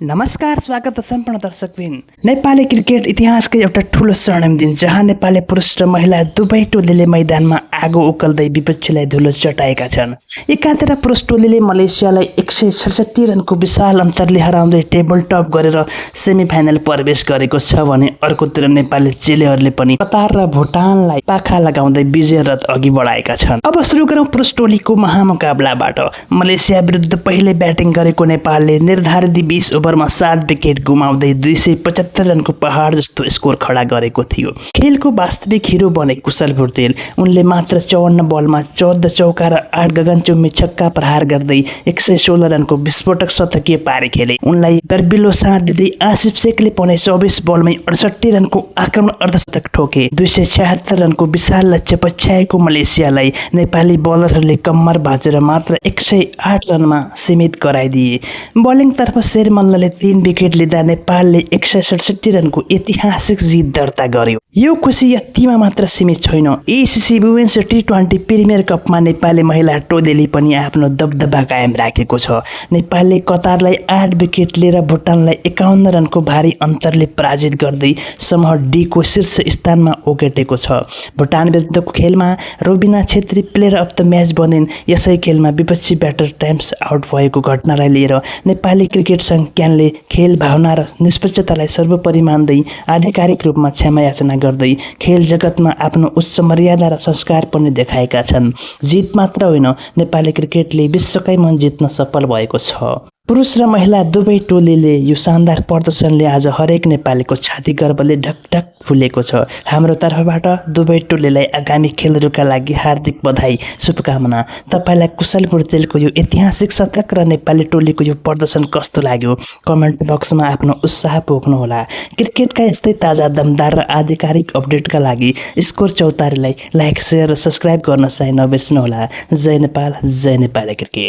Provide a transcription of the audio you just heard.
नमस्कार, स्वागत छ सम्पूर्ण दर्शकबिन। नेपाली क्रिकेट इतिहासकै एउटा ठूलो स्वर्णिम दिन जहाँ नेपाली पुरुष र महिला दुवै टोलीले मैदानमा आगो उकल्दै विपक्षीलाई धुलो चटाएका छन्। एकातिर पुरुष टोलीले मलेसियालाई 167 रनको विशाल अन्तरले हराउँदै टेबल टप गरेर सेमिफाइनल प्रवेश गरेको छ भने अर्कोतिर नेपाली चेलीहरूले पनि कतार र भुटानलाई पाखा लगाउँदै विजय रथ अघि बढाएका छन्। अब सुरु गरौँ पुरुष टोलीको महामुकाबलाबाट। मलेसिया विरुद्ध पहिले ब्याटिङ गरेको नेपालले निर्धारित 20 ओभरमा 7 विकेट गुमाउँदै 275 रनको पहाड जस्तो स्कोर खडा गरेको थियो। खेलको वास्तविक हिरो बने कुशल भुर्तेल। उनले मात्र 54 बलमा 14 चौका र 8 गगनचुम्बी छक्का प्रहार गर्दै 116 रनको विस्फोटक शतकीय पारी खेले। उनलाई दर्बिलो साथ दिँदै आसिफ शेखले पनि 24 बलमै 68 रनको आक्रमण अर्धशतक ठोके। 276 रनको विशाल लक्ष्य पछ्याएको मलेसियालाई नेपाली बलरहरूले कम्मर भाँचेर मात्र 108 रनमा सीमित गराइदिए। बलिङतर्फ शेर मल्लले 3 विकेट लिँदा नेपालले 167 रनको ऐतिहासिक जित दर्ता गर्यो। यो खुसी यतिमा मात्र सीमित छैन। एसीसी वुमेन्स टी20 प्रिमियर कपमा नेपाली महिला टोलीले पनि आफ्नो दबदबा कायम राखेको छ। नेपालले कतारलाई 8 विकेट लिएर भुटानलाई 51 रनको भारी अन्तरले पराजित गर्दै समूह डी को शीर्ष स्थानमा ओगटेको छ। भुटान विरुद्धको खेलमा Rabina Chhetri player of the match बनिन्। यसै खेलमा विपक्षी ब्याटर टाइम्स आउट भएको घटनालाई लिएर नेपाली क्रिकेट संघ क्यानले खेल भावना र निष्पक्षतालाई सर्वोपरि मान्दै आधिकारिक रूपमा क्षमा याचना गर्दै खेल जगतमा आफ्नो उच्च मर्यादा र संस्कार पनि देखाएका छन्। जित मात्र होइन, नेपाली क्रिकेटले विश्वकै मन जित्न सफल भएको छ। पुरुष र महिला दुवै टोलीले यो शानदार प्रदर्शनले आज हरेक नेपालीको छाती गर्वले ढकढक फुलेको छ। हाम्रो तर्फबाट दुवै टोलीलाई आगामी खेलहरूका लागि हार्दिक बधाई, शुभकामना। तपाईलाई कुशल भुर्तेलको यो ऐतिहासिक शतक र नेपाली टोलीको यो प्रदर्शन कस्तो लाग्यो कमेन्ट बक्समा आफ्नो उत्साह पोख्नुहोला। क्रिकेटका यस्तै ताजा, दमदार र आधिकारिक अपडेटका लागि स्कोर चौतारीलाई लाइक, शेयर र सब्स्क्राइब गर्न चाहिँ नबिर्सनुहोला। जय नेपाल, जय नेपाली क्रिकेट।